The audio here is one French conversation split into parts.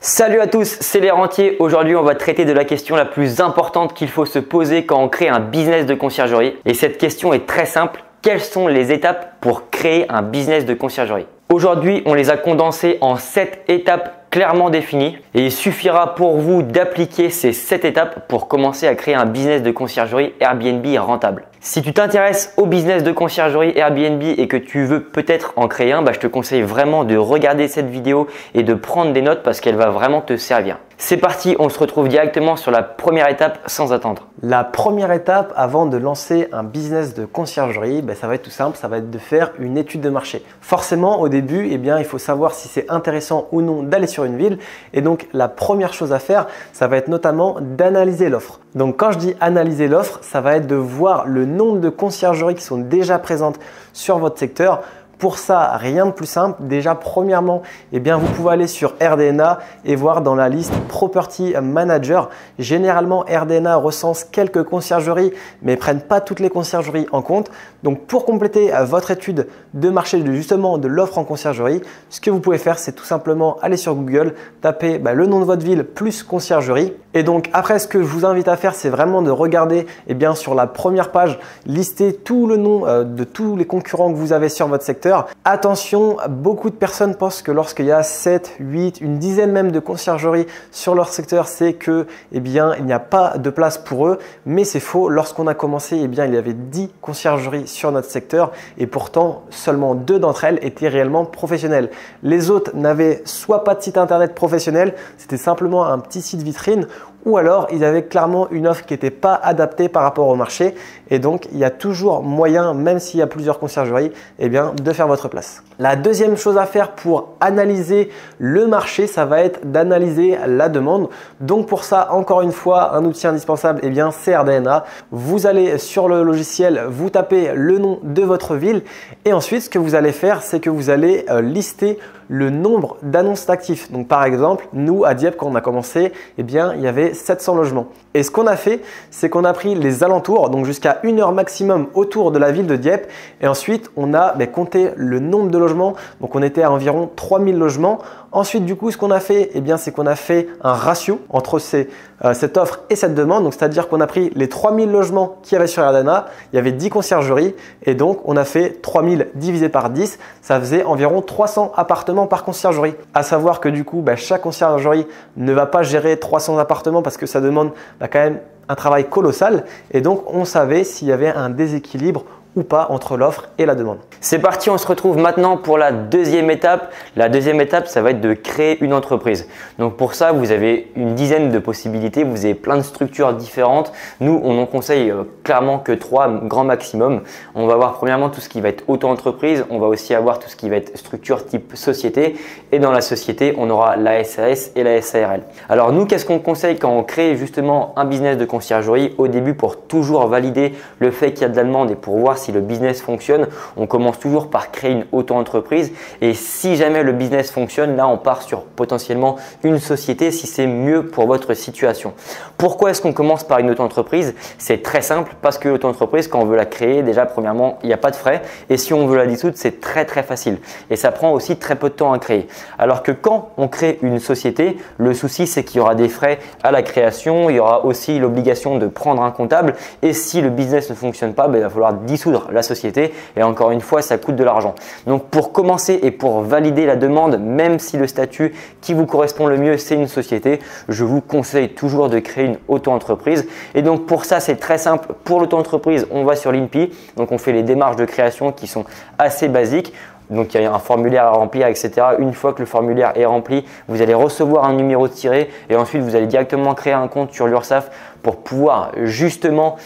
Salut à tous, c'est les rentiers. Aujourd'hui, on va traiter de la question la plus importante qu'il faut se poser quand on crée un business de conciergerie. Et cette question est très simple. Quelles sont les étapes pour créer un business de conciergerie? Aujourd'hui, on les a condensées en 7 étapes clairement définies et il suffira pour vous d'appliquer ces 7 étapes pour commencer à créer un business de conciergerie Airbnb rentable. Si tu t'intéresses au business de conciergerie Airbnb et que tu veux peut-être en créer un, je te conseille vraiment de regarder cette vidéo et de prendre des notes parce qu'elle va vraiment te servir. C'est parti, on se retrouve directement sur la première étape sans attendre. La première étape avant de lancer un business de conciergerie, ça va être tout simple, ça va être de faire une étude de marché. Forcément, au début, il faut savoir si c'est intéressant ou non d'aller sur une ville. Et donc, la première chose à faire, ça va être notamment d'analyser l'offre. Donc, quand je dis analyser l'offre, ça va être de voir le nombre de conciergeries qui sont déjà présentes sur votre secteur. Pour ça, rien de plus simple. Déjà, premièrement, vous pouvez aller sur RDNA et voir dans la liste Property Manager. Généralement, RDNA recense quelques conciergeries, mais ne prennent pas toutes les conciergeries en compte. Donc, pour compléter votre étude de marché de l'offre en conciergerie, ce que vous pouvez faire, c'est tout simplement aller sur Google, taper le nom de votre ville plus conciergerie. Et donc, après, ce que je vous invite à faire, c'est vraiment de regarder sur la première page, lister tout le nom de tous les concurrents que vous avez sur votre secteur. Attention, beaucoup de personnes pensent que lorsqu'il y a 7, 8, une dizaine même de conciergeries sur leur secteur, c'est que il n'y a pas de place pour eux. Mais c'est faux. Lorsqu'on a commencé, il y avait 10 conciergeries sur notre secteur et pourtant seulement 2 d'entre elles étaient réellement professionnelles. Les autres n'avaient soit pas de site internet professionnel, c'était simplement un petit site vitrine, ou alors ils avaient clairement une offre qui n'était pas adaptée par rapport au marché. Et donc, il y a toujours moyen, même s'il y a plusieurs conciergeries, de faire votre place. La deuxième chose à faire pour analyser le marché, ça va être d'analyser la demande. Donc pour ça, encore une fois, un outil indispensable, c'est RDNA. Vous allez sur le logiciel, vous tapez le nom de votre ville et ensuite, ce que vous allez faire, c'est que vous allez lister le nombre d'annonces actifs. Donc par exemple, nous à Dieppe, quand on a commencé, il y avait 700 logements. Et ce qu'on a fait, c'est qu'on a pris les alentours, donc jusqu'à 1 heure maximum autour de la ville de Dieppe. Et ensuite, on a compté le nombre de logements. Donc on était à environ 3000 logements. Ensuite, du coup, ce qu'on a fait, c'est qu'on a fait un ratio entre cette offre et cette demande. Donc c'est-à-dire qu'on a pris les 3000 logements qu'il y avait sur RDNA. Il y avait 10 conciergeries et donc on a fait 3000 divisé par 10. Ça faisait environ 300 appartements par conciergerie. À savoir que du coup, chaque conciergerie ne va pas gérer 300 appartements parce que ça demande quand même un travail colossal. Et donc, on savait s'il y avait un déséquilibre ou pas entre l'offre et la demande. C'est parti, on se retrouve maintenant pour la deuxième étape. La deuxième étape, ça va être de créer une entreprise. Donc pour ça, vous avez une dizaine de possibilités, vous avez plein de structures différentes. Nous, on en conseille clairement que 3 grand maximum. On va avoir premièrement tout ce qui va être auto-entreprise, on va aussi avoir tout ce qui va être structure type société et dans la société, on aura la SAS et la SARL. Alors nous, qu'est-ce qu'on conseille quand on crée justement un business de conciergerie? Au début, pour toujours valider le fait qu'il y a de la demande et pour voir si le business fonctionne, on commence toujours par créer une auto-entreprise et si jamais le business fonctionne, là on part sur potentiellement une société si c'est mieux pour votre situation. Pourquoi est-ce qu'on commence par une auto-entreprise? C'est très simple parce que l'auto-entreprise, quand on veut la créer, déjà premièrement, il n'y a pas de frais et si on veut la dissoudre, c'est très facile et ça prend aussi très peu de temps à créer. Alors que quand on crée une société, le souci c'est qu'il y aura des frais à la création, il y aura aussi l'obligation de prendre un comptable et si le business ne fonctionne pas, il va falloir dissoudre la société et encore une fois ça coûte de l'argent. Donc pour commencer et pour valider la demande, même si le statut qui vous correspond le mieux c'est une société, je vous conseille toujours de créer une auto-entreprise et donc pour ça c'est très simple. Pour l'auto-entreprise, on va sur l'INPI, donc on fait les démarches de création qui sont assez basiques. Donc il y a un formulaire à remplir, etc. Une fois que le formulaire est rempli, vous allez recevoir un numéro de tiré et ensuite vous allez directement créer un compte sur l'URSSAF pour pouvoir justement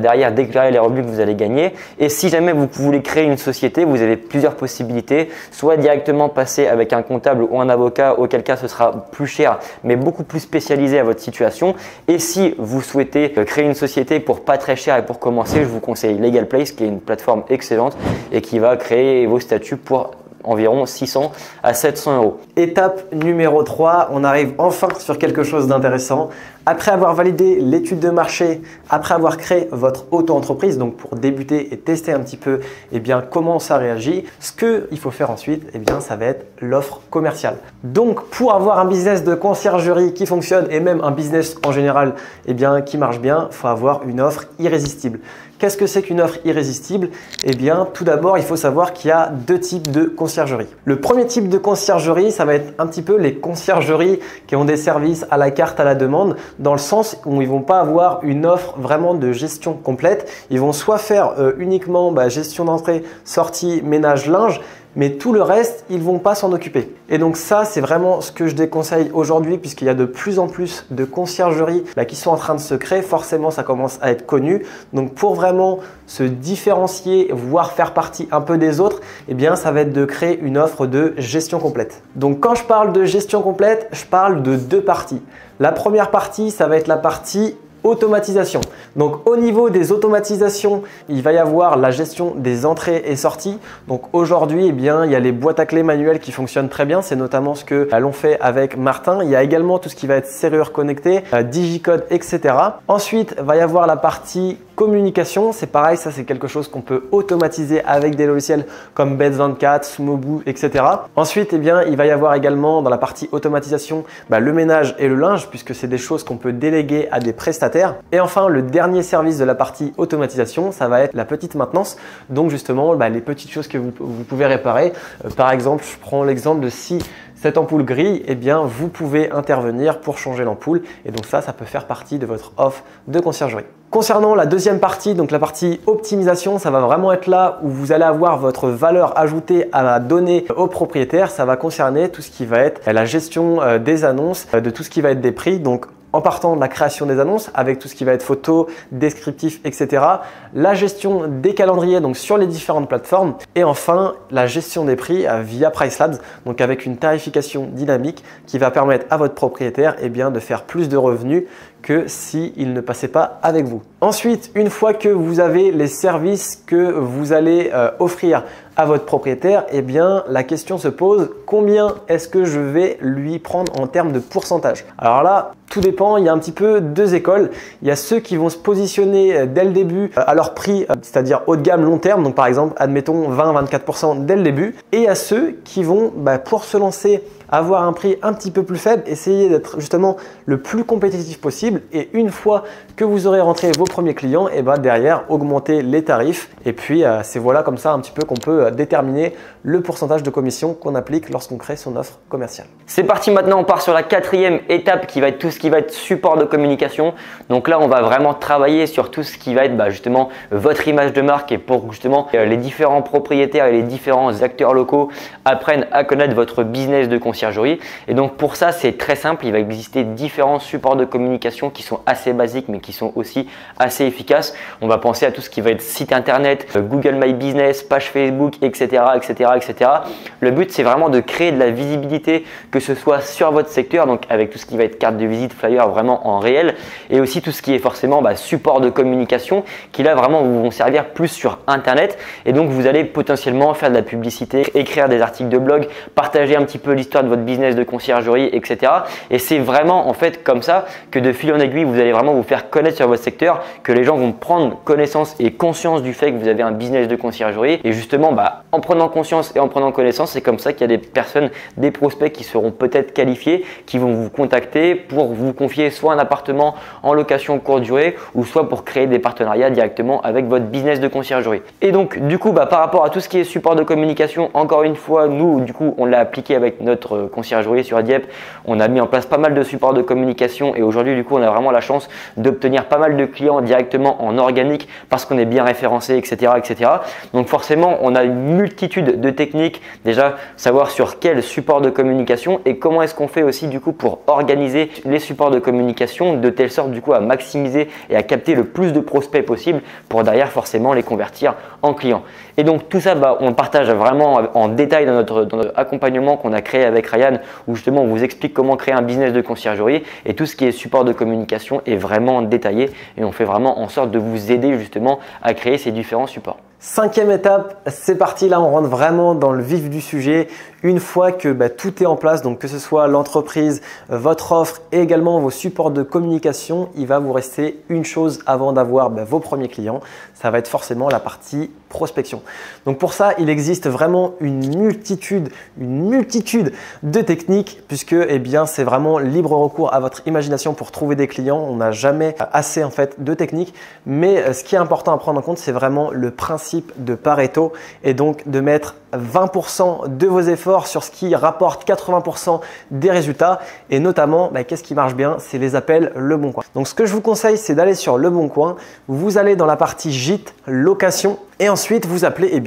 derrière déclarer les revenus que vous allez gagner. Et si jamais vous voulez créer une société, vous avez plusieurs possibilités. Soit directement passer avec un comptable ou un avocat, auquel cas ce sera plus cher mais beaucoup plus spécialisé à votre situation. Et si vous souhaitez créer une société pour pas très cher et pour commencer, je vous conseille LegalPlace qui est une plateforme excellente et qui va créer vos statuts pour environ 600 à 700 euros. Étape numéro 3, on arrive enfin sur quelque chose d'intéressant. Après avoir validé l'étude de marché, après avoir créé votre auto-entreprise, donc pour débuter et tester un petit peu comment ça réagit, ce qu'il faut faire ensuite, ça va être l'offre commerciale. Donc pour avoir un business de conciergerie qui fonctionne et même un business en général qui marche bien, il faut avoir une offre irrésistible. Qu'est-ce que c'est qu'une offre irrésistible? Tout d'abord, il faut savoir qu'il y a deux types de conciergerie. Le premier type de conciergerie, ça va être un petit peu les conciergeries qui ont des services à la carte à la demande, dans le sens où ils vont pas avoir une offre vraiment de gestion complète. Ils vont soit faire uniquement gestion d'entrée, sortie, ménage, linge, mais tout le reste, ils ne vont pas s'en occuper. Et donc ça, c'est vraiment ce que je déconseille aujourd'hui puisqu'il y a de plus en plus de conciergeries qui sont en train de se créer. Forcément, ça commence à être connu. Donc pour vraiment se différencier, voire faire partie un peu des autres, ça va être de créer une offre de gestion complète. Donc quand je parle de gestion complète, je parle de deux parties. La première partie, ça va être la partie automatisation. Donc au niveau des automatisations, il va y avoir la gestion des entrées et sorties. Donc aujourd'hui, il y a les boîtes à clés manuelles qui fonctionnent très bien. C'est notamment ce que l'on fait avec Martin. Il y a également tout ce qui va être serrure connectée, digicode, etc. Ensuite, il va y avoir la partie communication. C'est pareil, ça c'est quelque chose qu'on peut automatiser avec des logiciels comme Beds24, Sumobu, etc. Ensuite, il va y avoir également dans la partie automatisation le ménage et le linge puisque c'est des choses qu'on peut déléguer à des prestataires. Et enfin, le dernier service de la partie automatisation, ça va être la petite maintenance. Donc justement, les petites choses que vous pouvez réparer. Par exemple, je prends l'exemple de si cette ampoule grille, vous pouvez intervenir pour changer l'ampoule. Et donc ça peut faire partie de votre offre de conciergerie. Concernant la deuxième partie, donc la partie optimisation, ça va vraiment être là où vous allez avoir votre valeur ajoutée à donner aux propriétaires. Ça va concerner tout ce qui va être la gestion des annonces, de tout ce qui va être des prix. Donc en partant de la création des annonces avec tout ce qui va être photo, descriptif, etc. La gestion des calendriers donc sur les différentes plateformes et enfin la gestion des prix via PriceLabs, donc avec une tarification dynamique qui va permettre à votre propriétaire de faire plus de revenus que s'il ne passait pas avec vous. Ensuite, une fois que vous avez les services que vous allez offrir à votre propriétaire, la question se pose, combien est-ce que je vais lui prendre en termes de pourcentage? Alors là, tout dépend, il y a un petit peu deux écoles. Il y a ceux qui vont se positionner dès le début à leur prix, c'est-à-dire haut de gamme long terme, donc par exemple, admettons 20-24% dès le début. Et il y a ceux qui vont, pour se lancer, avoir un prix un petit peu plus faible, essayer d'être justement le plus compétitif possible et une fois que vous aurez rentré vos premiers clients, derrière augmenter les tarifs et puis c'est voilà comme ça un petit peu qu'on peut déterminer le pourcentage de commission qu'on applique lorsqu'on crée son offre commerciale. C'est parti, maintenant on part sur la quatrième étape qui va être tout ce qui va être support de communication. Donc là on va vraiment travailler sur tout ce qui va être justement votre image de marque et pour justement les différents propriétaires et les différents acteurs locaux apprennent à connaître votre business de conciergerie. Et donc pour ça, c'est très simple. Il va exister différents supports de communication qui sont assez basiques mais qui sont aussi assez efficaces. On va penser à tout ce qui va être site internet, Google My Business, page Facebook, etc. etc., etc. Le but, c'est vraiment de créer de la visibilité, que ce soit sur votre secteur, donc avec tout ce qui va être carte de visite, flyer vraiment en réel et aussi tout ce qui est forcément support de communication qui là vraiment vous vont servir plus sur internet et donc vous allez potentiellement faire de la publicité, écrire des articles de blog, partager un petit peu l'histoire de votre business de conciergerie, etc. Et c'est vraiment en fait comme ça que de fil en aiguille, vous allez vraiment vous faire connaître sur votre secteur, que les gens vont prendre connaissance et conscience du fait que vous avez un business de conciergerie. Et justement, en prenant conscience et en prenant connaissance, c'est comme ça qu'il y a des personnes, des prospects qui seront peut-être qualifiés, qui vont vous contacter pour vous confier soit un appartement en location courte durée ou soit pour créer des partenariats directement avec votre business de conciergerie. Et donc du coup, par rapport à tout ce qui est support de communication, encore une fois, nous du coup, on l'a appliqué avec notre conciergerie sur Dieppe. On a mis en place pas mal de supports de communication et aujourd'hui du coup on a vraiment la chance d'obtenir pas mal de clients directement en organique parce qu'on est bien référencé, etc., etc. Donc forcément on a une multitude de techniques, déjà savoir sur quel support de communication et comment est-ce qu'on fait aussi du coup pour organiser les supports de communication de telle sorte du coup à maximiser et à capter le plus de prospects possible pour derrière forcément les convertir en clients. Et donc tout ça on partage vraiment en détail dans notre accompagnement qu'on a créé avec Ryan où justement on vous explique comment créer un business de conciergerie et tout ce qui est support de communication est vraiment détaillé et on fait vraiment en sorte de vous aider justement à créer ces différents supports. 5e étape, c'est parti, là on rentre vraiment dans le vif du sujet. Une fois que tout est en place, donc que ce soit l'entreprise, votre offre et également vos supports de communication, il va vous rester une chose avant d'avoir vos premiers clients. Ça va être forcément la partie prospection. Donc pour ça, il existe vraiment une multitude de techniques puisque c'est vraiment libre recours à votre imagination pour trouver des clients. On n'a jamais assez en fait de techniques, mais ce qui est important à prendre en compte, c'est vraiment le principe de Pareto et donc de mettre 20% de vos efforts sur ce qui rapporte 80% des résultats et notamment qu'est-ce qui marche bien, c'est les appels Le Bon Coin. Donc ce que je vous conseille, c'est d'aller sur Le Bon Coin, vous allez dans la partie gîte, location et ensuite vous appelez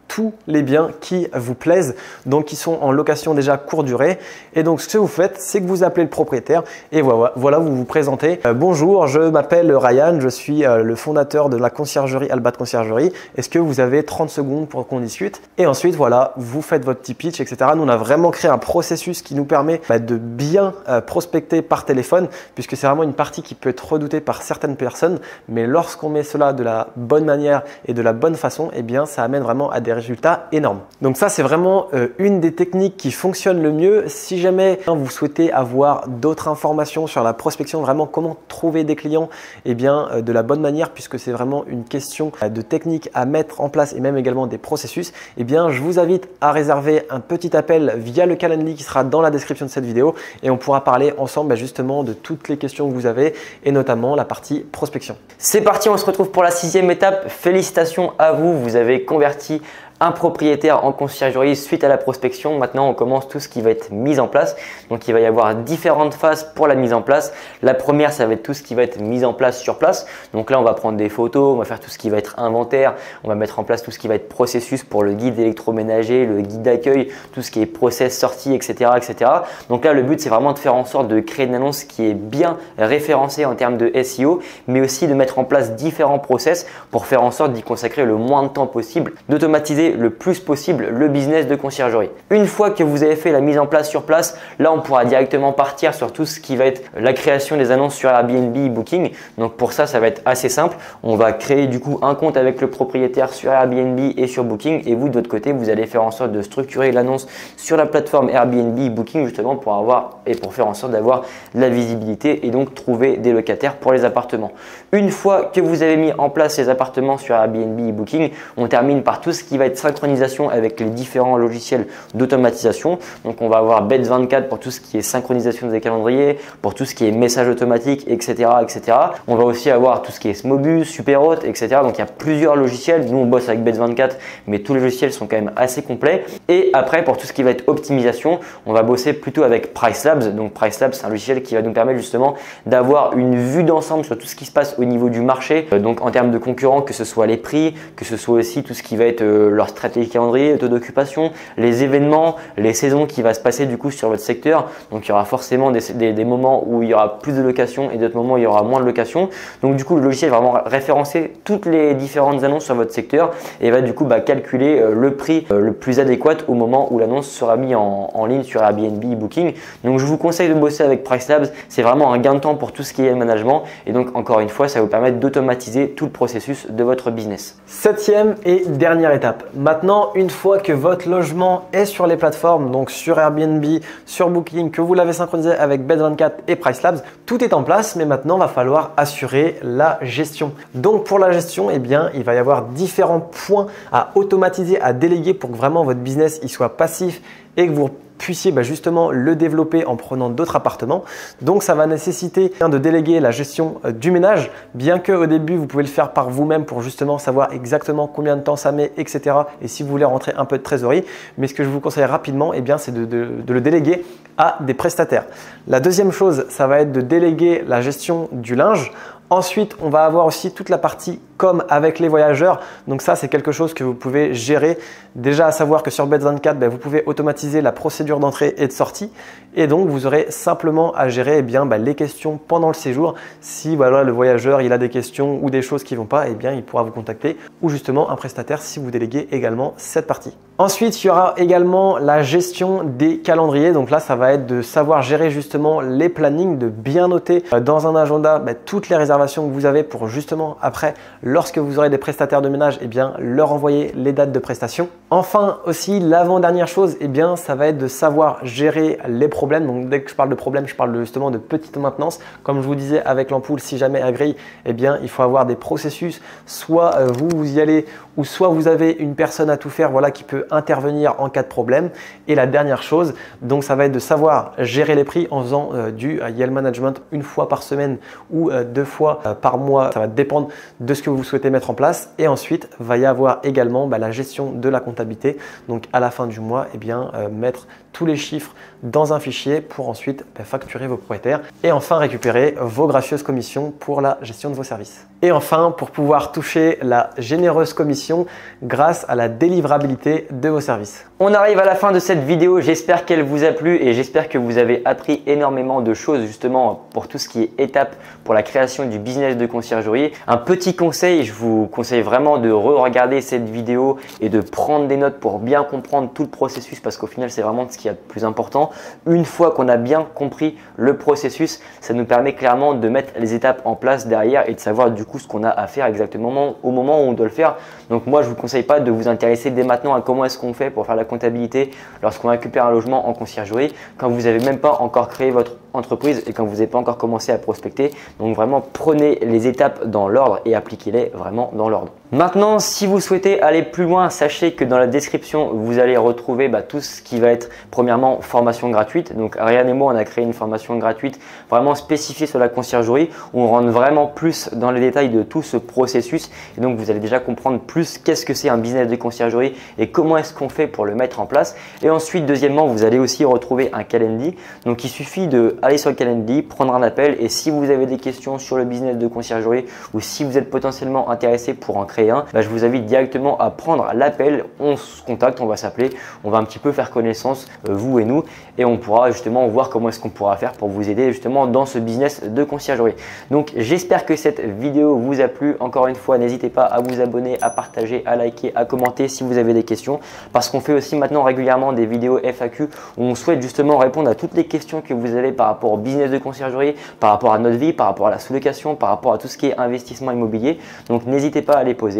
tous les biens qui vous plaisent, donc qui sont en location déjà courte durée. Et donc, ce que vous faites, c'est que vous appelez le propriétaire et voilà, vous vous présentez. Bonjour, je m'appelle Ryan, je suis le fondateur de la conciergerie Albat Conciergerie. Est-ce que vous avez 30 secondes pour qu'on discute? Et ensuite, voilà, vous faites votre petit pitch, etc. Nous, on a vraiment créé un processus qui nous permet de bien prospecter par téléphone, puisque c'est vraiment une partie qui peut être redoutée par certaines personnes. Mais lorsqu'on met cela de la bonne manière et de la bonne façon, ça amène vraiment à des résultats énormes. Donc ça, c'est vraiment une des techniques qui fonctionne le mieux. Si jamais vous souhaitez avoir d'autres informations sur la prospection, vraiment comment trouver des clients, de la bonne manière, puisque c'est vraiment une question de technique à mettre en place et même également des processus, je vous invite à réserver un petit appel via le Calendly qui sera dans la description de cette vidéo et on pourra parler ensemble justement de toutes les questions que vous avez et notamment la partie prospection. C'est parti, on se retrouve pour la 6e étape. Félicitations à vous, vous avez converti un propriétaire en conciergerie suite à la prospection. Maintenant, on commence tout ce qui va être mis en place. Donc, il va y avoir différentes phases pour la mise en place. La première, ça va être tout ce qui va être mis en place sur place. Donc là, on va prendre des photos, on va faire tout ce qui va être inventaire, on va mettre en place tout ce qui va être processus pour le guide électroménager, le guide d'accueil, tout ce qui est process, sortie, etc., etc. Donc là, le but, c'est vraiment de faire en sorte de créer une annonce qui est bien référencée en termes de SEO, mais aussi de mettre en place différents process pour faire en sorte d'y consacrer le moins de temps possible, d'automatiser le plus possible le business de conciergerie. Une fois que vous avez fait la mise en place sur place, là on pourra directement partir sur tout ce qui va être la création des annonces sur Airbnb Booking. Donc pour ça, ça va être assez simple. On va créer du coup un compte avec le propriétaire sur Airbnb et sur Booking et vous de votre côté, vous allez faire en sorte de structurer l'annonce sur la plateforme Airbnb Booking justement pour faire en sorte d'avoir de la visibilité et donc trouver des locataires pour les appartements. Une fois que vous avez mis en place ces appartements sur Airbnb Booking, on termine par tout ce qui va être synchronisation avec les différents logiciels d'automatisation. Donc on va avoir Beds24 pour tout ce qui est synchronisation des calendriers, pour tout ce qui est message automatique, etc., etc. On va aussi avoir tout ce qui est Smobus, Superhot, etc. Donc il y a plusieurs logiciels. Nous on bosse avec Beds24, mais tous les logiciels sont quand même assez complets. Et après pour tout ce qui va être optimisation, on va bosser plutôt avec Pricelabs. Donc Pricelabs, c'est un logiciel qui va nous permettre justement d'avoir une vue d'ensemble sur tout ce qui se passe au niveau du marché. Donc en termes de concurrents, que ce soit les prix, que ce soit aussi tout ce qui va être leur stratégie calendrier, taux d'occupation, les événements, les saisons qui va se passer du coup sur votre secteur. Donc il y aura forcément des moments où il y aura plus de locations et d'autres moments où il y aura moins de locations. Donc du coup le logiciel va vraiment référencer toutes les différentes annonces sur votre secteur et va du coup calculer le prix le plus adéquat au moment où l'annonce sera mise en ligne sur Airbnb Booking. Donc je vous conseille de bosser avec Pricelabs, c'est vraiment un gain de temps pour tout ce qui est management et donc encore une fois ça va vous permettre d'automatiser tout le processus de votre business. 7e et dernière étape. Maintenant, une fois que votre logement est sur les plateformes, donc sur Airbnb, sur Booking, que vous l'avez synchronisé avec Beds24 et Pricelabs, tout est en place, mais maintenant, il va falloir assurer la gestion. Donc, pour la gestion, il va y avoir différents points à automatiser, à déléguer pour que vraiment votre business soit passif et que vous puissiez justement le développer en prenant d'autres appartements. Donc ça va nécessiter de déléguer la gestion du ménage, bien que au début vous pouvez le faire par vous-même pour justement savoir exactement combien de temps ça met, etc. Et si vous voulez rentrer un peu de trésorerie, mais ce que je vous conseille rapidement, c'est de le déléguer à des prestataires. La deuxième chose, ça va être de déléguer la gestion du linge. Ensuite, on va avoir aussi toute la partie com avec les voyageurs. Donc ça, c'est quelque chose que vous pouvez gérer. Déjà, à savoir que sur Beds24, vous pouvez automatiser la procédure d'entrée et de sortie. Et donc, vous aurez simplement à gérer les questions pendant le séjour. Si le voyageur il a des questions ou des choses qui ne vont pas, il pourra vous contacter ou justement un prestataire si vous déléguez également cette partie. Ensuite, il y aura également la gestion des calendriers. Donc là, ça va être de savoir gérer justement les plannings, de bien noter dans un agenda toutes les réservations que vous avez pour justement après lorsque vous aurez des prestataires de ménage, eh bien, leur envoyer les dates de prestation. Enfin aussi, l'avant-dernière chose, eh bien, ça va être de savoir gérer les problèmes. Donc dès que je parle de problèmes, je parle justement de petite maintenance. Comme je vous disais avec l'ampoule, si jamais elle grille, eh bien, il faut avoir des processus. Soit vous y allez, ou soit vous avez une personne à tout faire, voilà, qui peut intervenir en cas de problème. Et la dernière chose, donc ça va être de savoir gérer les prix en faisant du yield management une fois par semaine ou 2 fois par mois. Ça va dépendre de ce que vous souhaitez mettre en place. Et ensuite, va y avoir également la gestion de la comptabilité. Donc à la fin du mois, eh bien, mettre tous les chiffres dans un fichier pour ensuite facturer vos propriétaires et enfin récupérer vos gracieuses commissions pour la gestion de vos services. Et enfin, pour pouvoir toucher la généreuse commission grâce à la délivrabilité de vos services. On arrive à la fin de cette vidéo, j'espère qu'elle vous a plu et j'espère que vous avez appris énormément de choses justement pour tout ce qui est étape pour la création du business de conciergerie. Un petit conseil, je vous conseille vraiment de re-regarder cette vidéo et de prendre des notes pour bien comprendre tout le processus parce qu'au final c'est vraiment ce qu'il y a de plus important. Une fois qu'on a bien compris le processus, ça nous permet clairement de mettre les étapes en place derrière et de savoir du coup ce qu'on a à faire exactement au moment où on doit le faire. Donc moi je ne vous conseille pas de vous intéresser dès maintenant à comment est-ce qu'on fait pour faire la comptabilité lorsqu'on récupère un logement en conciergerie quand vous n'avez même pas encore créé votre entreprise et quand vous n'avez pas encore commencé à prospecter. Donc vraiment prenez les étapes dans l'ordre et appliquez-les vraiment dans l'ordre. Maintenant, si vous souhaitez aller plus loin, sachez que dans la description, vous allez retrouver tout ce qui va être premièrement formation gratuite. Donc Ariane et moi, on a créé une formation gratuite vraiment spécifiée sur la conciergerie où on rentre vraiment plus dans les détails de tout ce processus. Et donc vous allez déjà comprendre plus qu'est-ce que c'est un business de conciergerie et comment est-ce qu'on fait pour le mettre en place. Et ensuite, deuxièmement, vous allez aussi retrouver un Calendly. Donc il suffit d'aller sur le Calendly, prendre un appel et si vous avez des questions sur le business de conciergerie ou si vous êtes potentiellement intéressé pour en créer je vous invite directement à prendre l'appel, on se contacte, on va s'appeler, on va un petit peu faire connaissance, vous et nous, et on pourra justement voir comment est-ce qu'on pourra faire pour vous aider justement dans ce business de conciergerie. Donc j'espère que cette vidéo vous a plu. Encore une fois, n'hésitez pas à vous abonner, à partager, à liker, à commenter si vous avez des questions, parce qu'on fait aussi maintenant régulièrement des vidéos FAQ où on souhaite justement répondre à toutes les questions que vous avez par rapport au business de conciergerie, par rapport à notre vie, par rapport à la sous-location, par rapport à tout ce qui est investissement immobilier. Donc n'hésitez pas à les poser.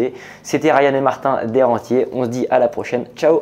C'était Ryan et Martin des Rentiers. On se dit à la prochaine. Ciao!